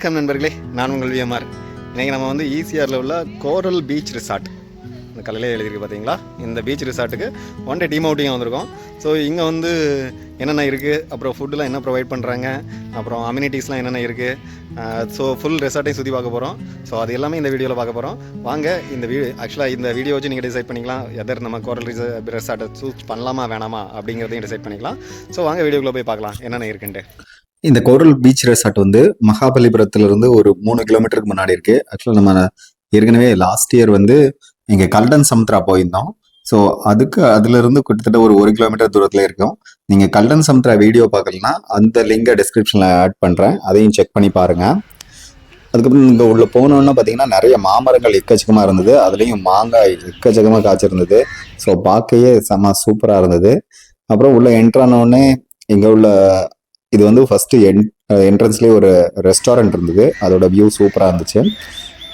வணக்கம் நண்பர்களே, நான் உங்கள் விஎம்ஆர். இன்றைக்கி நம்ம வந்து ஈசிஆரில் உள்ள கோரல் பீச் ரிசார்ட், இந்த கலையிலே எழுதியிருக்கு பார்த்தீங்களா, இந்த பீச் ரிசார்ட்டுக்கு ஒன் டே டீம் அவுட்டிங்காக வந்திருக்கோம். ஸோ இங்கே வந்து என்னென்ன இருக்குது, அப்புறம் ஃபுட்டுலாம் என்ன ப்ரொவைட் பண்ணுறாங்க, அப்புறம் அம்யூனிட்டிஸ்லாம் என்னென்ன இருக்குது, ஸோ ஃபுல் ரெசார்ட்டையும் சுற்றி பார்க்க போகிறோம். ஸோ அது எல்லாமே இந்த வீடியோவில் பார்க்க போகிறோம். வாங்க இந்த ஆக்சுவலாக இந்த வீடியோ வச்சு நீங்கள் டிசைட் பண்ணிக்கலாம் எதர் நம்ம கோரல் ரெசார்ட்டை சூஸ் பண்ணலாமா வேணாமா அப்படிங்கிறதையும் டிசைட் பண்ணிக்கலாம். ஸோ வாங்க வீடியோக்குள்ளே போய் பார்க்கலாம் என்னென்ன இருக்குன்ட்டு. இந்த கோரல் பீச் ரெசார்ட் வந்து மகாபலிபுரத்திலிருந்து ஒரு 3 கிலோமீட்டருக்கு முன்னாடி இருக்கு. ஆக்சுவலாக நம்ம ஏற்கனவே லாஸ்ட் இயர் வந்து இங்கே கல்டன் சமுத்ரா போயிருந்தோம். ஸோ அதுல இருந்து கிட்டத்தட்ட ஒரு 1 கிலோமீட்டர் தூரத்துல இருக்கும். நீங்க கல்டன் சமுத்ரா வீடியோ பார்க்கலன்னா அந்த லிங்கை டிஸ்கிரிப்ஷன்ல ஆட் பண்றேன், அதையும் செக் பண்ணி பாருங்க. அதுக்கப்புறம் இங்கே உள்ள போனோன்னா பார்த்தீங்கன்னா நிறைய மாமரங்கள் எக்கச்சக்கமாக இருந்தது. அதுலேயும் மாங்காய் எக்கச்சக்கமாக காய்ச்சிருந்தது. ஸோ பார்க்கையே செம்ம சூப்பராக இருந்தது. அப்புறம் உள்ள என்ட்ரானோடனே இங்கே உள்ள இது வந்து ஃபர்ஸ்ட் என்ட்ரன்ஸ்லேயே ஒரு ரெஸ்டாரண்ட் இருந்தது. அதோட வியூ சூப்பராக இருந்துச்சு.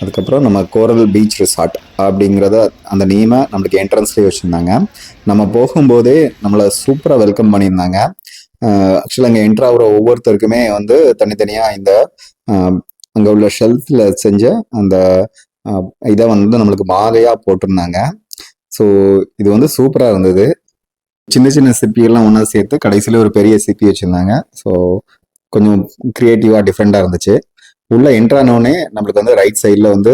அதுக்கப்புறம் நம்ம கோரல் பீச் ரிசார்ட் அப்படிங்கிறத அந்த நேமை நம்மளுக்கு என்ட்ரன்ஸ்லேயே வச்சுருந்தாங்க. நம்ம போகும்போதே நம்மளை சூப்பராக வெல்கம் பண்ணியிருந்தாங்க. ஆக்சுவலாக அங்கே என்ட்ரு ஆகிற ஒவ்வொருத்தருக்குமே வந்து தனித்தனியாக இந்த அங்கே உள்ள ஷெல்ஃபில் செஞ்ச அந்த இதை வந்து நம்மளுக்கு மாலையாக போட்டிருந்தாங்க. ஸோ இது வந்து சூப்பராக இருந்தது. சின்ன சின்ன சிப்பியெல்லாம் ஒன்றா சேர்த்து கடைசியில் ஒரு பெரிய சிப்பி வச்சுருந்தாங்க. ஸோ கொஞ்சம் க்ரியேட்டிவாக டிஃப்ரெண்ட்டாக இருந்துச்சு. உள்ளே என்ட்ரானோடனே நம்மளுக்கு வந்து ரைட் சைடில் வந்து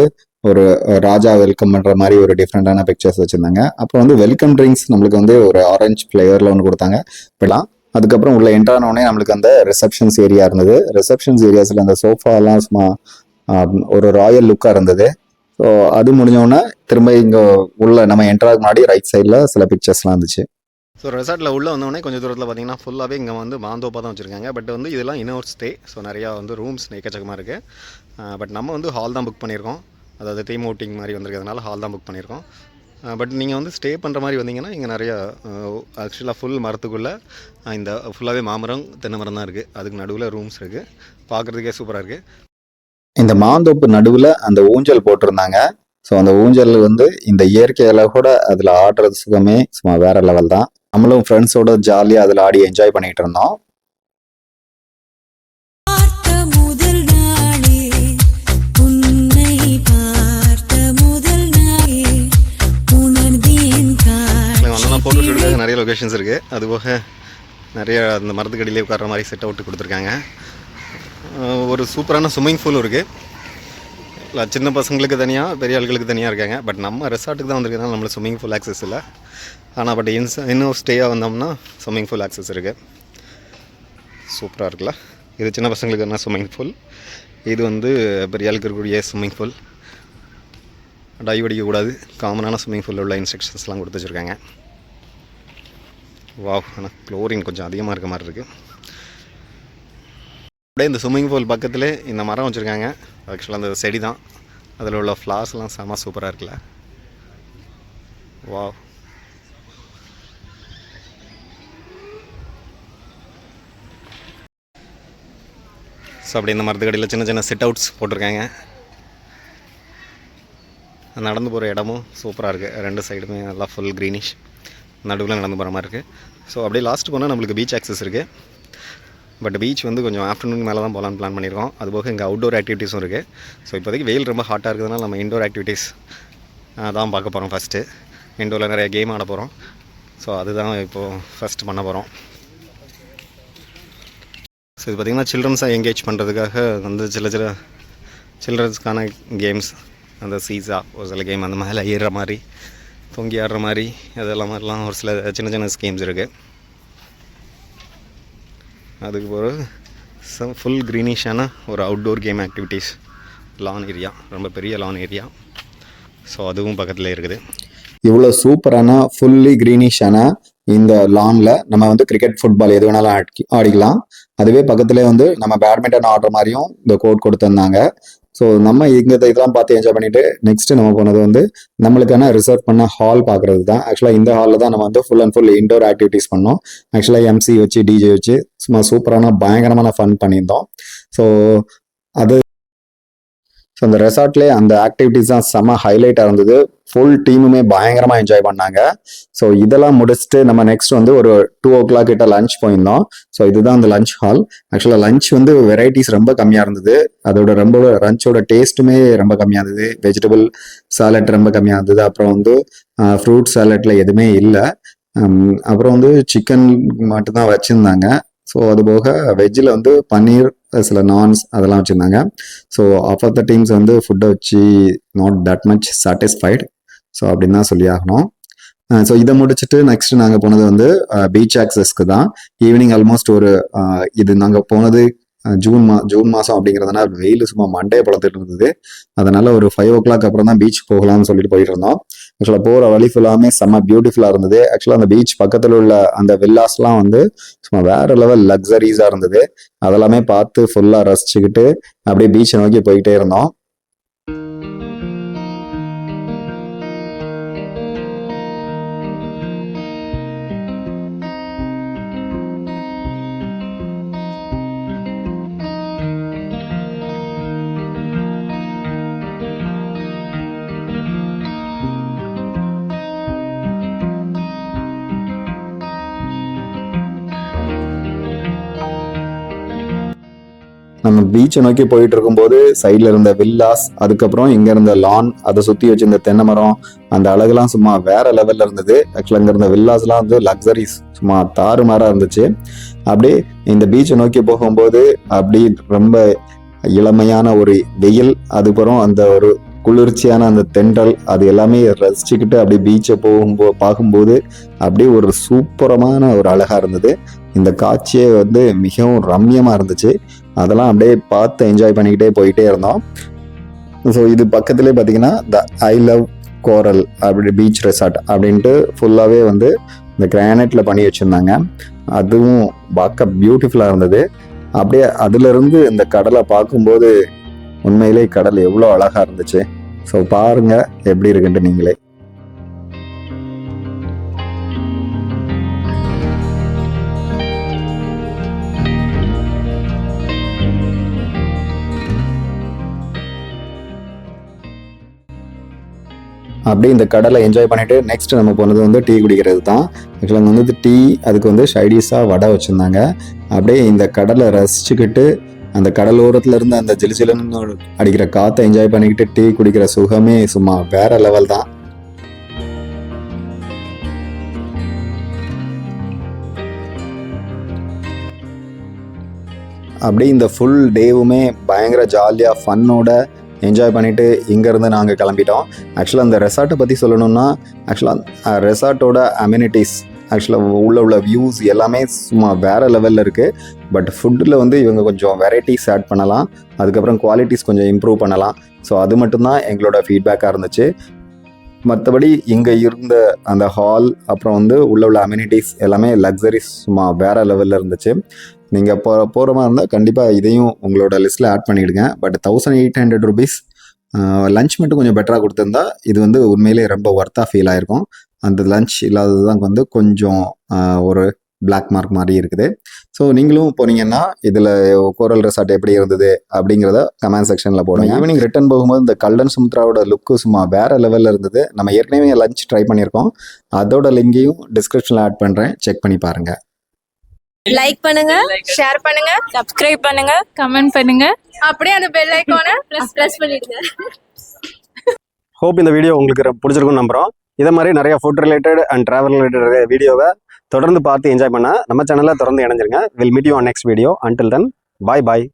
ஒரு ராஜா வெல்கம் பண்ணுற மாதிரி ஒரு டிஃப்ரெண்ட்டான பிக்சர்ஸ் வச்சுருந்தாங்க. அப்புறம் வந்து வெல்கம் ட்ரிங்க்ஸ் நம்மளுக்கு வந்து ஒரு ஆரஞ்சு ஃப்ளேவரில் ஒன்று கொடுத்தாங்க இப்பெல்லாம். அதுக்கப்புறம் உள்ள என்ட்ரானோடனே நம்மளுக்கு அந்த ரிசப்ஷன்ஸ் ஏரியா இருந்தது. ரிசப்ஷன்ஸ் ஏரியாஸில் அந்த சோஃபாலாம் சும்மா ஒரு ராயல் லுக்காக இருந்தது. ஸோ அது முடிஞ்சோடனே திரும்ப இங்கே உள்ள நம்ம என்ட்ராக்கு முன்னாடி ரைட் சைடில் சில பிக்சர்ஸ்லாம் இருந்துச்சு. ஸோ ரெசார்ட்டில் உள்ளே வந்தோடனே கொஞ்சம் தூரத்தில் பார்த்தீங்கன்னா ஃபுல்லாகவே இங்கே வந்து மாந்தோப்பாக தான் வச்சுருக்காங்க. பட் வந்து இதெல்லாம் இன்னொரு ஸ்டே. ஸோ நிறையா வந்து ரூம்ஸ் எக்கச்சக்கமாக இருக்குது. பட் நம்ம வந்து ஹால் தான் புக் பண்ணியிருக்கோம். அதாவது டீம் அவுட்டிங் மாதிரி வந்திருக்கிறதுனால ஹால் தான் புக் பண்ணியிருக்கோம். பட் நீங்கள் வந்து ஸ்டே பண்ணுற மாதிரி வந்தீங்கன்னா இங்கே நிறையா ஆக்சுவலாக ஃபுல் மரத்துக்குள்ளே இந்த ஃபுல்லாகவே மாமரம் தென்னை மரம் தான் இருக்குது. அதுக்கு நடுவில் ரூம்ஸ் இருக்குது. பார்க்குறதுக்கே சூப்பராக இருக்குது. இந்த மாந்தோப்பு நடுவில் அந்த ஊஞ்சல் போட்டிருந்தாங்க. ஸோ அந்த ஊஞ்சல் வந்து இந்த இயற்கையில கூட அதில் ஆடுறது சுகமே சும்மா வேற லெவல் தான். நம்மளும் ஃப்ரெண்ட்ஸோட ஜாலியாக அதில் ஆடி என்ஜாய் பண்ணிட்டு இருந்தோம். ஃபோட்டோ ஷூட்டுக்காக நிறைய லொக்கேஷன்ஸ் இருக்குது. அதுபோக நிறைய அந்த மரத்துக்கடியிலே உட்கார்ற மாதிரி செட் அவுட் கொடுத்துருக்காங்க. ஒரு சூப்பரான ஸ்விம்மிங் பூலும் இருக்குது. சின்ன பசங்களுக்கு தனியாக, பெரிய ஆட்களுக்கு தனியாக இருக்காங்க. பட் நம்ம ரெசார்ட்டுக்கு தான் வந்திருக்கனால நம்மளுக்கு ஸ்விம்மிங் பூல் ஆக்சஸ் இல்லை. ஆனால் பட் இன்னும் ஸ்டேயாக வந்தோம்னா ஸ்விம்மிங் பூல் ஆக்சஸ் இருக்குது. சூப்பராக இருக்குல்ல. இது சின்ன பசங்களுக்கு என்ன ஸ்விம்மிங் பூல், இது வந்து பெரிய ஆளுக்கு இருக்கக்கூடிய ஸ்விம்மிங் பூல். டைவ் அடிக்கக்கூடாது, காமனான ஸ்விம்மிங் பூலில் உள்ள இன்ஸ்ட்ரக்ஷன்ஸ்லாம் கொடுத்து வச்சுருக்காங்க. வாவ், ஆனால் குளோரின் கொஞ்சம் அதிகமாக இருக்க மாதிரி இருக்குது. அப்படியே இந்த ஸ்விம்மிங் பூல் பக்கத்துலேயே இந்த மரம் வச்சுருக்காங்க. ஆக்சுவலாக அந்த செடி தான், அதில் உள்ள ஃப்ளார்ஸ்லாம் செம்ம சூப்பராக இருக்குல்ல. வாவ். ஸோ அப்படி இந்த மரத்துக்கடியில் சின்ன சின்ன சிட் அவுட்ஸ் போட்டிருக்காங்க. நடந்து போகிற இடமும் சூப்பராக இருக்குது. 2 சைடுமே நல்லா ஃபுல் க்ரீனிஷ், நடுவில் நடந்து போகிற மாதிரி இருக்குது. ஸோ அப்படியே லாஸ்ட் போனால் நம்மளுக்கு பீச் ஆக்சஸ் இருக்குது. பட் பீச் வந்து கொஞ்சம் ஆஃப்டர்நூன் மேலே தான் போகலான்னு பிளான் பண்ணியிருக்கோம். அதுபோக இங்கே அவுட்டோர் ஆக்டிவிட்டீஸும் இருக்குது. ஸோ இப்போதைக்கு வெயில் ரொம்ப ஹாட்டாக இருக்கிறதுனால நம்ம இன்டோர் ஆக்டிவிட்டீஸ் தான் பார்க்க போகிறோம். ஃபஸ்ட்டு இன்டோரில் நிறைய கேம் ஆட போகிறோம். ஸோ அதுதான் இப்போது ஃபஸ்ட் பண்ண போகிறோம். ஸோ இது பார்த்திங்கன்னா சில்ட்ரன்ஸாக என்கேஜ் பண்ணுறதுக்காக வந்து சில சில்ட்ரன்ஸ்க்கான கேம்ஸ், அந்த சீஸா ஒரு சில கேம், அந்த மேலே ஏறுற மாதிரி, தொங்கி ஆடுற மாதிரி, அதெல்லாம் மாதிரிலாம் ஒரு சில சின்ன சின்ன ஸ்கீம்ஸ் இருக்குது. அதுக்கு ஒரு ஃபுல் க்ரீனிஷான ஒரு outdoor game activities, lawn area, ரொம்ப பெரிய லான் ஏரியா. ஸோ அதுவும் பக்கத்தில் இருக்குது. இவ்வளோ சூப்பரான ஃபுல்லி க்ரீனிஷான இந்த லானில் நம்ம வந்து கிரிக்கெட், ஃபுட்பால் எது வேணாலும் ஆடிக்கலாம். அதுவே பக்கத்துலேயே வந்து நம்ம பேட்மிண்டன் ஆடுற மாதிரியும் இந்த கோட் கொடுத்துருந்தாங்க. ஸோ நம்ம இங்கே இதெல்லாம் பார்த்து என்ஜாய் பண்ணிட்டு நெக்ஸ்ட்டு நம்ம போனது வந்து நம்மளுக்கான ரிசர்வ் பண்ண ஹால் பார்க்குறது தான். ஆக்சுவலாக இந்த ஹாலில் தான் நம்ம வந்து full and full indoor activities பண்ணோம். ஆக்சுவலாக எம்சி வச்சு, டிஜே வச்சு சும்மா சூப்பரான பயங்கரமான ஃபன் பண்ணியிருந்தோம். ஸோ அது ஸோ அந்த ரெசார்ட்லேயே அந்த ஆக்டிவிட்டிஸ் தான் செம்ம ஹைலைட்டாக இருந்தது. ஃபுல் டீமுமே பயங்கரமாக என்ஜாய் பண்ணாங்க. ஸோ இதெல்லாம் முடிச்சுட்டு நம்ம நெக்ஸ்ட் வந்து ஒரு 2 o'clock கிட்ட லஞ்ச் போயிருந்தோம். ஸோ இதுதான் அந்த லஞ்ச் ஹால். ஆக்சுவலாக லஞ்ச் வந்து வெரைட்டிஸ் ரொம்ப கம்மியாக இருந்தது. அதோட லஞ்சோட டேஸ்ட்டுமே ரொம்ப கம்மியாக இருந்தது. வெஜிடபிள் சாலட் ரொம்ப கம்மியாக இருந்தது. அப்புறம் வந்து ஃப்ரூட் சாலட்ல எதுவுமே இல்லை. அப்புறம் வந்து சிக்கன் மட்டும்தான் வச்சுருந்தாங்க. ஸோ அது போக வெஜ்ஜில் வந்து பன்னீர், சில நான்ஸ் அதெல்லாம் வச்சுருந்தாங்க. So half of the teams வந்து ஃபுட்டை வச்சு not that much satisfied. So அப்படின்னு தான் சொல்லி ஆகணும். ஸோ இதை முடிச்சுட்டு நெக்ஸ்ட் நாங்கள் போனது வந்து பீச் ஆக்சஸ்க்கு தான். ஈவினிங் ஆல்மோஸ்ட் ஒரு இது நாங்கள் போனது ஜூன் மாதம் அப்படிங்கிறதுனால வெயில் சும்மா மண்டையை பழத்துட்டு இருந்தது. அதனால ஒரு 5 o'clock அப்புறம் தான் பீச் போகலாம்னு சொல்லிட்டு போயிட்டு இருந்தோம். ஆக்சுவலாக போகிற வழி ஃபுல்லாமே செம்ம பியூட்டிஃபுல்லாக இருந்தது. ஆக்சுவலாக அந்த பீச் பக்கத்தில் உள்ள அந்த வில்லாஸ்லாம் வந்து சும்மா வேற லெவல் லக்ஸரீஸாக இருந்தது. அதெல்லாமே பார்த்து ஃபுல்லாக ரசிச்சுக்கிட்டு அப்படியே பீச்சை நோக்கி போய்கிட்டே இருந்தோம். நம்ம பீச்சை நோக்கி போயிட்டு இருக்கும்போது சைட்ல இருந்த வில்லாஸ், அதுக்கப்புறம் இங்க இருந்த லான், அதை சுத்தி வச்சிருந்த தென்னை மரம், அந்த அழகுலாம் சும்மா வேற லெவல்ல இருந்தது. ஆக்சுவலா இங்க இருந்த வில்லாஸ்லாம் வந்து லக்ஸரிஸ் சும்மா தாறுமாறா இருந்துச்சு. அப்படியே இந்த பீச்சை நோக்கி போகும்போது அப்படி ரொம்ப இளமையான ஒரு வெயில், அதுக்கப்புறம் அந்த ஒரு குளிர்ச்சியான அந்த தென்றல், அது எல்லாமே ரசிச்சுக்கிட்டு அப்படியே பீச்சை பார்க்கும்போது அப்படியே ஒரு சூப்பரமான ஒரு அழகா இருந்தது. இந்த காட்சியே வந்து மிகவும் ரம்யமா இருந்துச்சு. அதெல்லாம் அப்படியே பார்த்து என்ஜாய் பண்ணிக்கிட்டே போயிட்டே இருந்தோம். ஸோ இது பக்கத்துலேயே பார்த்தீங்கன்னா த ஐ லவ் கோரல் அப்படி பீச் ரெசார்ட் அப்படின்ட்டு ஃபுல்லாகவே வந்து இந்த கிரானைட்ல பண்ணி வச்சுருந்தாங்க. அதுவும் பார்க்க பியூட்டிஃபுல்லாக இருந்தது. அப்படியே அதுலேருந்து இந்த கடலை பார்க்கும்போது உண்மையிலே கடல் எவ்வளோ அழகாக இருந்துச்சு. ஸோ பாருங்க எப்படி இருக்குன்ட்டு நீங்களே. அப்படியே இந்த கடலை என்ஜாய் பண்ணிட்டு நெக்ஸ்ட் நம்ம போனது வந்து டீ குடிக்கிறது தான். ஆக்சுவலாக வந்து டீ, அதுக்கு வந்து சைடிஷாக வடை வச்சுருந்தாங்க. அப்படியே இந்த கடலை ரசிச்சுக்கிட்டு அந்த கடலோரத்துல இருந்து அந்த ஜிலுஜிலுன்னு அடிக்கிற காற்றை என்ஜாய் பண்ணிக்கிட்டு டீ குடிக்கிற சுகமே சும்மா வேற லெவல் தான். அப்படியே இந்த ஃபுல் டேவுமே பயங்கர ஜாலியாக ஃபன்னோட என்ஜாய் பண்ணிவிட்டு இங்கேருந்து நாங்கள் கிளம்பிட்டோம். ஆக்சுவலாக அந்த ரெசார்ட்டை பற்றி சொல்லணும்னா, ஆக்சுவலாக ரெசார்ட்டோட அம்யூனிட்டிஸ், ஆக்சுவலாக உள்ள வியூஸ் எல்லாமே சும்மா வேறு லெவலில் இருக்குது. பட் ஃபுட்டில் வந்து இவங்க கொஞ்சம் வெரைட்டிஸ் ஆட் பண்ணலாம், அதுக்கப்புறம் குவாலிட்டிஸ் கொஞ்சம் இம்ப்ரூவ் பண்ணலாம். ஸோ அது மட்டும்தான் எங்களோட ஃபீட்பேக்காக இருந்துச்சு. மற்றபடி இங்கே இருந்த அந்த ஹால், அப்புறம் வந்து உள்ள அம்யூனிட்டிஸ் எல்லாமே லக்ஸரிஸ் சும்மா வேறு லெவலில் இருந்துச்சு. நீங்கள் போகிற மாதிரி இருந்தால் கண்டிப்பாக இதையும் உங்களோட லிஸ்ட்டில் ஆட் பண்ணிவிடுங்க. பட் 1800 rupees லஞ்ச் மட்டும் கொஞ்சம் பெட்டராக கொடுத்துருந்தா இது வந்து உண்மையிலே ரொம்ப ஒர்த்தாக ஃபீல் ஆகிருக்கும். அந்த லஞ்ச் இல்லாதது தான் வந்து கொஞ்சம் ஒரு பிளாக் மார்க் மாதிரி இருக்குது. ஸோ நீங்களும் போனீங்கன்னா இதில் கோரல் ரெசார்ட் எப்படி இருந்தது அப்படிங்கிறத கமெண்ட் செக்ஷனில் போடுங்க. ஈவினிங் ரிட்டர்ன் போகும்போது இந்த கல்டன் சுமித்ராவோட லுக்கு சும்மா வேறு லெவலில் இருந்தது. நம்ம ஏற்கனவே லஞ்ச் ட்ரை பண்ணியிருக்கோம், அதோட லிங்கையும் டிஸ்கிரிப்ஷனில் ஆட் பண்ணுறேன், செக் பண்ணி பாருங்கள். லைக் பண்ணுங்க, ஷேர் பண்ணுங்க, சப்ஸ்கிரைப் பண்ணுங்க, கமெண்ட் பண்ணுங்க, அப்படியே அந்த பெல் ஐகானை பிரஸ் பண்ணிடுங்க. ஹோப் இந்த வீடியோ உங்களுக்கு பிடிச்சிருக்கும்னு நம்புகிறோம். இதே மாதிரி நிறைய food related and travel related வீடியோவை தொடர்ந்து பார்த்து என்ஜாய் பண்ண நம்ம சேனலில் தொடர்ந்து இணைஞ்சிருங்க. Will meet you on next video. Until then, bye bye.